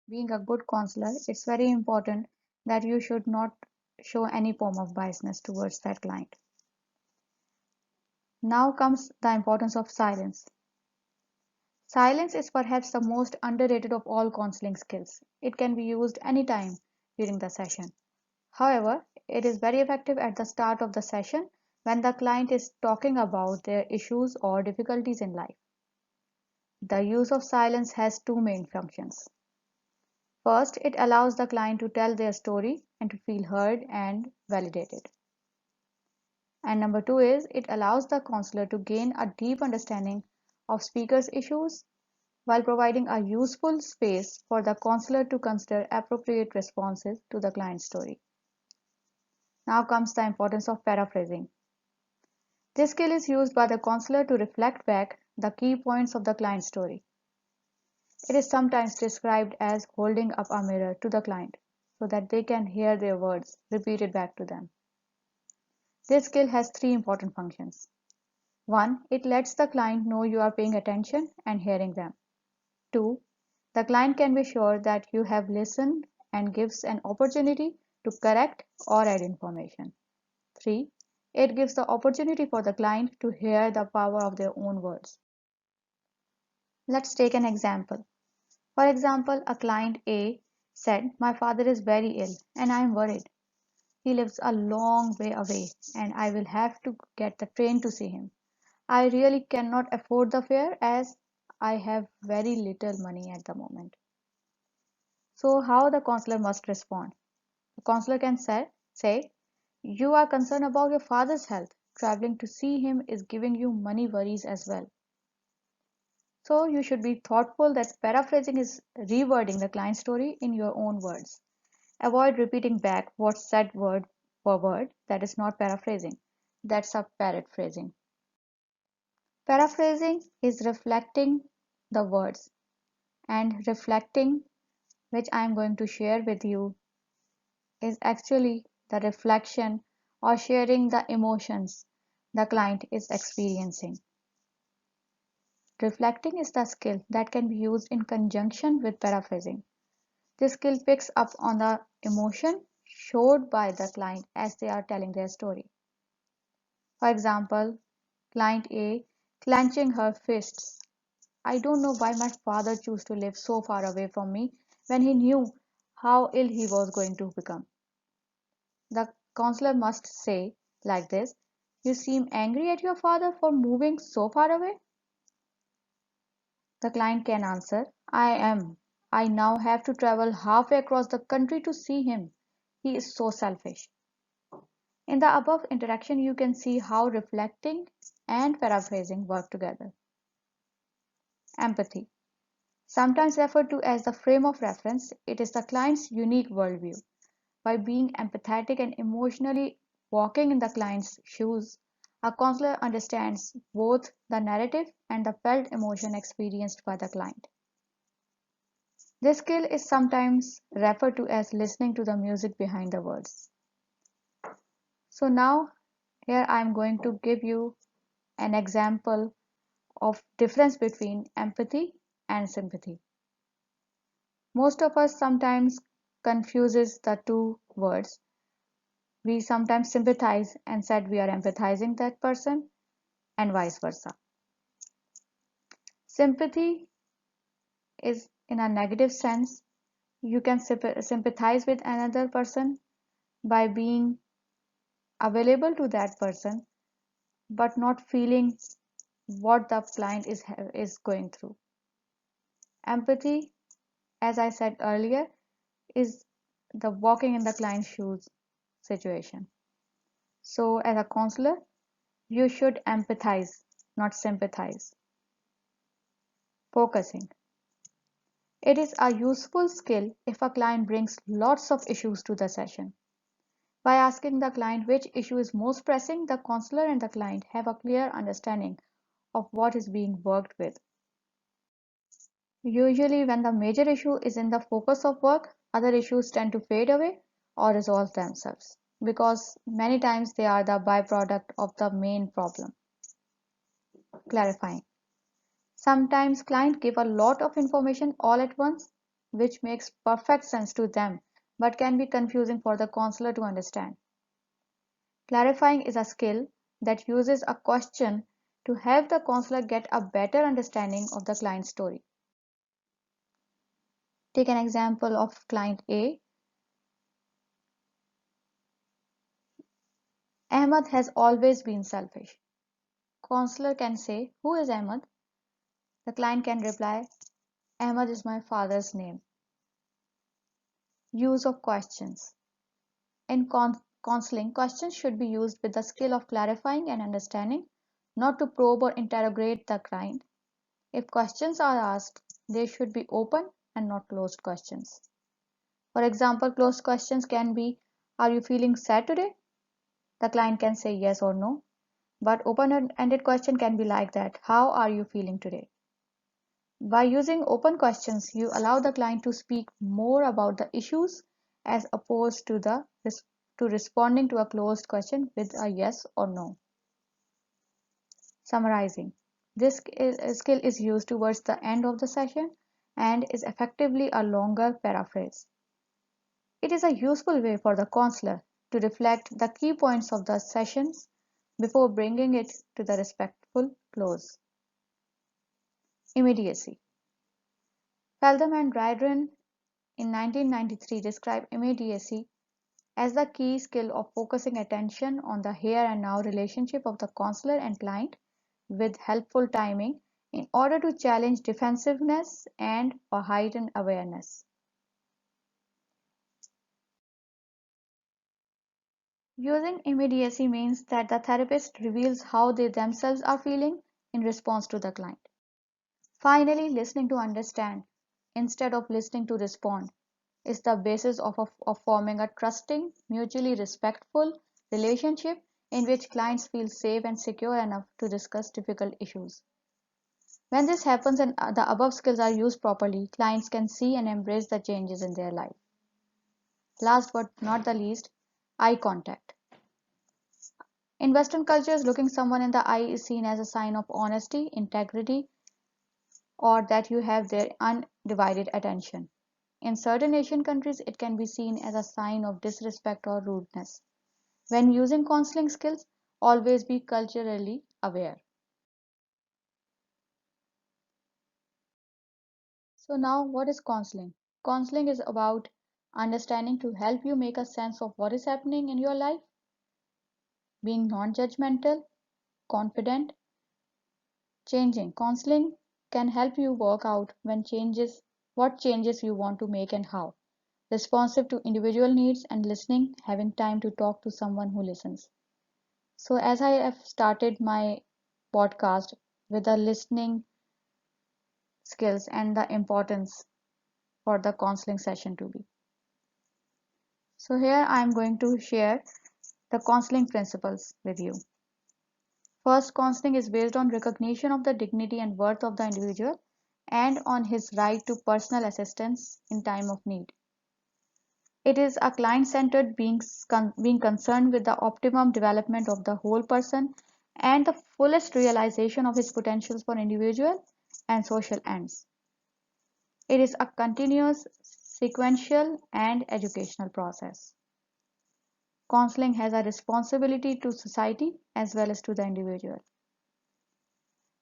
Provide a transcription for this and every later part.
Being a good counselor, it's very important that you should not show any form of biasness towards that client. Now comes the importance of silence. Silence is perhaps the most underrated of all counseling skills. It can be used anytime during the session. However, it is very effective at the start of the session when the client is talking about their issues or difficulties in life. The use of silence has two main functions. First, it allows the client to tell their story and to feel heard and validated. And number two is it allows the counselor to gain a deep understanding of speaker's issues while providing a useful space for the counselor to consider appropriate responses to the client's story. Now comes the importance of paraphrasing. This skill is used by the counselor to reflect back the key points of the client's story. It is sometimes described as holding up a mirror to the client so that they can hear their words repeated back to them. This skill has three important functions. One, it lets the client know you are paying attention and hearing them. Two, the client can be sure that you have listened and gives an opportunity to correct or add information. Three, it gives the opportunity for the client to hear the power of their own words. Let's take an example. For example, a client A said, "My father is very ill and I am worried. He lives a long way away and I will have to get the train to see him. I really cannot afford the fare as I have very little money at the moment." So, how the counselor must respond? The counselor can say, "You are concerned about your father's health. Traveling to see him is giving you money worries as well." So, you should be thoughtful that paraphrasing is rewording the client story in your own words. Avoid repeating back what's said word for word. That is not paraphrasing. That's a paraphrasing. Paraphrasing is reflecting the words, and reflecting, which I am going to share with you, is actually the reflection or sharing the emotions the client is experiencing. Reflecting is the skill that can be used in conjunction with paraphrasing. This skill picks up on the emotion showed by the client as they are telling their story. For example, client A clenching her fists. "I don't know why my father chose to live so far away from me when he knew how ill he was going to become." The counselor must say like this, "You seem angry at your father for moving so far away?" The client can answer, "I am. I now have to travel halfway across the country to see him. He is so selfish." In the above interaction, you can see how reflecting and paraphrasing work together. Empathy. Sometimes referred to as the frame of reference, it is the client's unique worldview. By being empathetic and emotionally walking in the client's shoes, a counselor understands both the narrative and the felt emotion experienced by the client. This skill is sometimes referred to as listening to the music behind the words. So now here I am going to give you an example of difference between empathy and sympathy. Most of us sometimes confuses the two words. We sometimes sympathize and said we are empathizing that person and vice versa. Sympathy is in a negative sense. You can sympathize with another person by being available to that person but not feeling what the client is going through. Empathy, as I said earlier, is the walking in the client's shoes situation. So as a counselor, you should empathize, not sympathize. Focusing. It is a useful skill if a client brings lots of issues to the session. By asking the client which issue is most pressing, the counselor and the client have a clear understanding of what is being worked with. Usually, when the major issue is in the focus of work, other issues tend to fade away or resolve themselves because many times they are the byproduct of the main problem. Clarifying. Sometimes clients give a lot of information all at once which makes perfect sense to them but can be confusing for the counselor to understand. Clarifying is a skill that uses a question to help the counselor get a better understanding of the client's story. Take an example of client A. Ahmed has always been selfish. Counselor can say, "Who is Ahmed?" The client can reply, "Ahmed is my father's name." Use of questions. In counseling, questions should be used with the skill of clarifying and understanding, not to probe or interrogate the client. If questions are asked, they should be open and not closed questions. For example, closed questions can be, "Are you feeling sad today?" The client can say yes or no. But open-ended question can be like that, "How are you feeling today?" By using open questions, you allow the client to speak more about the issues as opposed to responding to a closed question with a yes or no. Summarizing. This skill is used towards the end of the session and is effectively a longer paraphrase. It is a useful way for the counselor to reflect the key points of the sessions before bringing it to the respectful close. Immediacy. Feldham and Dryden in 1993 described immediacy as the key skill of focusing attention on the here and now relationship of the counselor and client with helpful timing in order to challenge defensiveness and for heightened awareness. Using immediacy means that the therapist reveals how they themselves are feeling in response to the client. Finally, listening to understand instead of listening to respond is the basis of forming a trusting, mutually respectful relationship in which clients feel safe and secure enough to discuss difficult issues. When this happens and the above skills are used properly, clients can see and embrace the changes in their life. Last but not the least, eye contact. In Western cultures, looking someone in the eye is seen as a sign of honesty, integrity, or that you have their undivided attention. In certain Asian countries, it can be seen as a sign of disrespect or rudeness. When using counseling skills, always be culturally aware. So now what is counseling? Counseling is about understanding to help you make a sense of what is happening in your life, being non-judgmental, confident, changing. Counseling can help you work out what changes you want to make and how. Responsive to individual needs and listening, having time to talk to someone who listens. So as I have started my podcast with the listening skills and the importance for the counseling session to be. So here I am going to share the counseling principles with you. First, counseling is based on recognition of the dignity and worth of the individual and on his right to personal assistance in time of need. It is a client-centered being concerned with the optimum development of the whole person and the fullest realization of his potentials for individual and social ends. It is a continuous, sequential, and educational process. Counseling has a responsibility to society as well as to the individual.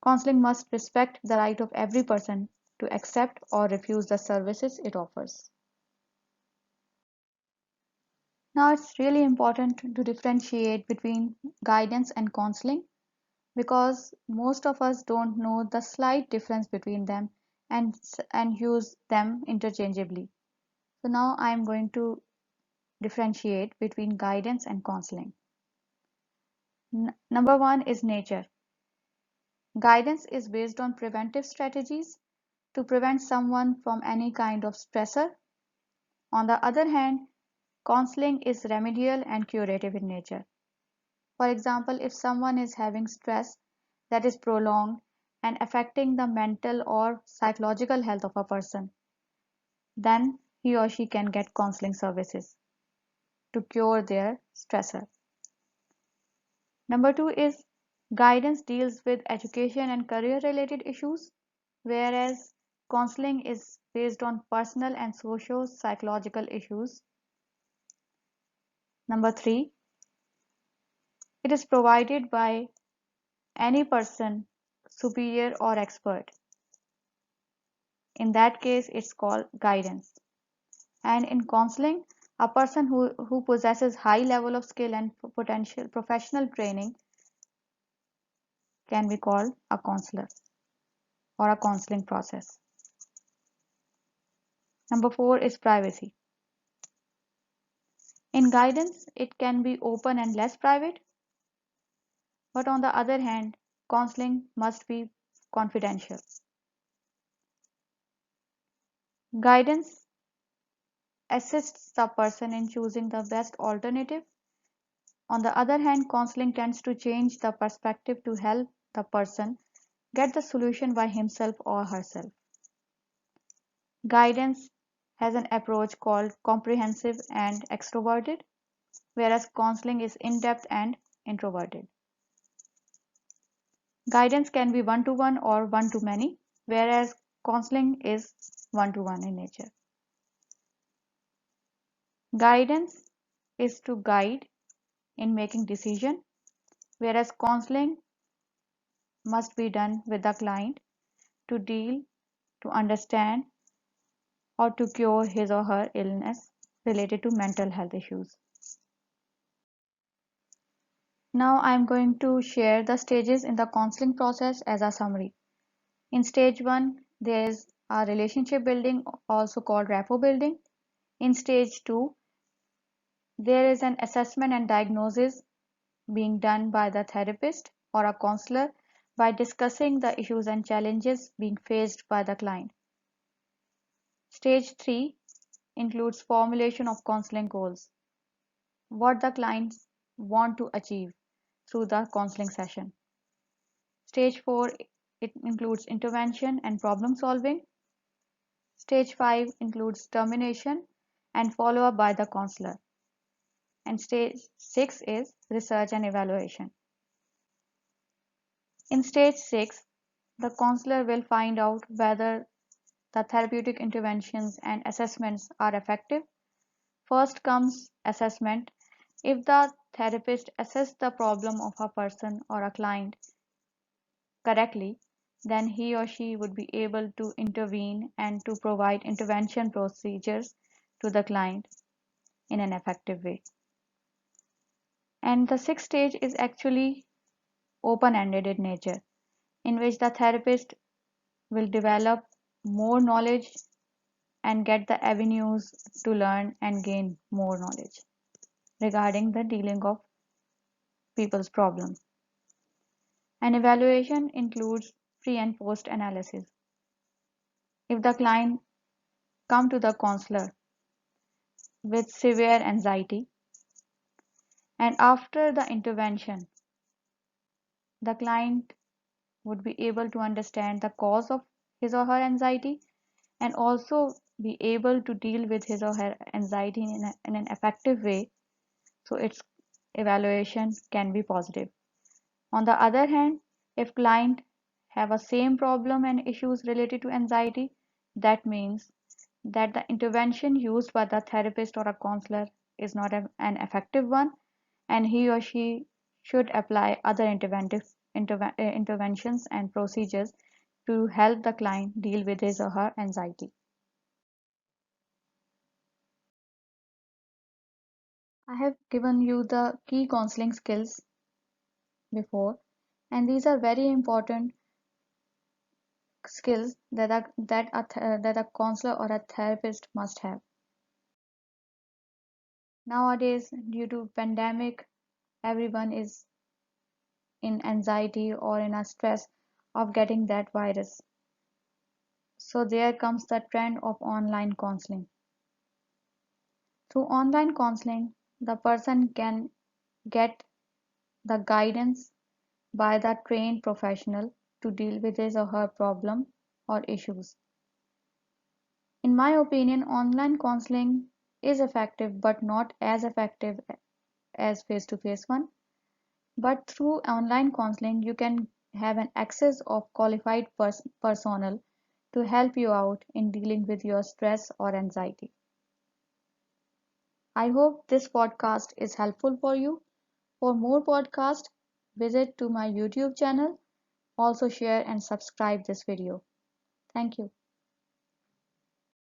Counseling must respect the right of every person to accept or refuse the services it offers. Now, it's really important to differentiate between guidance and counseling because most of us don't know the slight difference between them and, and use them interchangeably. So now I'm going to differentiate between guidance and counseling. Number one is nature. Guidance is based on preventive strategies to prevent someone from any kind of stressor. On the other hand, counseling is remedial and curative in nature. For example, if someone is having stress that is prolonged and affecting the mental or psychological health of a person, then he or she can get counseling services to cure their stressor. Number two is guidance deals with education and career related issues, whereas counseling is based on personal and socio-psychological issues. Number 3, it is provided by any person, superior or expert. In that case, it's called guidance. And in counseling, a person who possesses high level of skill and potential professional training can be called a counselor or a counseling process. Number 4 is privacy. In guidance, it can be open and less private, but on the other hand, counseling must be confidential. Guidance assists the person in choosing the best alternative. On the other hand, counseling tends to change the perspective to help the person get the solution by himself or herself. Guidance has an approach called comprehensive and extroverted, whereas counseling is in-depth and introverted. Guidance can be one-to-one or one-to-many, whereas counseling is one-to-one in nature. Guidance is to guide in making decision, whereas counseling must be done with the client to deal, to understand, or to cure his or her illness related to mental health issues. Now I am going to share the stages in the counseling process as a summary. In stage 1, there is a relationship building, also called rapport building. In stage 2, there is an assessment and diagnosis being done by the therapist or a counselor by discussing the issues and challenges being faced by the client. Stage 3 includes formulation of counseling goals, what the clients want to achieve through the counseling session. Stage 4, it includes intervention and problem solving. Stage 5 includes termination and follow-up by the counselor. And stage 6 is research and evaluation. In stage 6, the counselor will find out whether the therapeutic interventions and assessments are effective. First comes assessment. If the therapist assesses the problem of a person or a client correctly, then he or she would be able to intervene and to provide intervention procedures to the client in an effective way. And the sixth stage is actually open-ended in nature, in which the therapist will develop more knowledge and get the avenues to learn and gain more knowledge regarding the dealing of people's problems. An evaluation includes pre and post analysis. If the client come to the counselor with severe anxiety and after the intervention, the client would be able to understand the cause of his or her anxiety and also be able to deal with his or her anxiety in an effective way, so its evaluation can be positive. On the other hand, if client have a same problem and issues related to anxiety, that means that the intervention used by the therapist or a counselor is not an effective one, and he or she should apply other interventions and procedures to help the client deal with his or her anxiety. I have given you the key counseling skills before, and these are very important skills that a counselor or a therapist must have. Nowadays, due to pandemic, everyone is in anxiety or in a stress of getting that virus. So there comes the trend of online counseling. Through online counseling, the person can get the guidance by the trained professional to deal with his or her problem or issues. In my opinion, online counseling is effective but not as effective as face-to-face one. But through online counseling, you can have an access of qualified personnel to help you out in dealing with your stress or anxiety. I hope this podcast is helpful for you. For more podcasts, visit to my YouTube channel. Also share and subscribe this video. Thank you.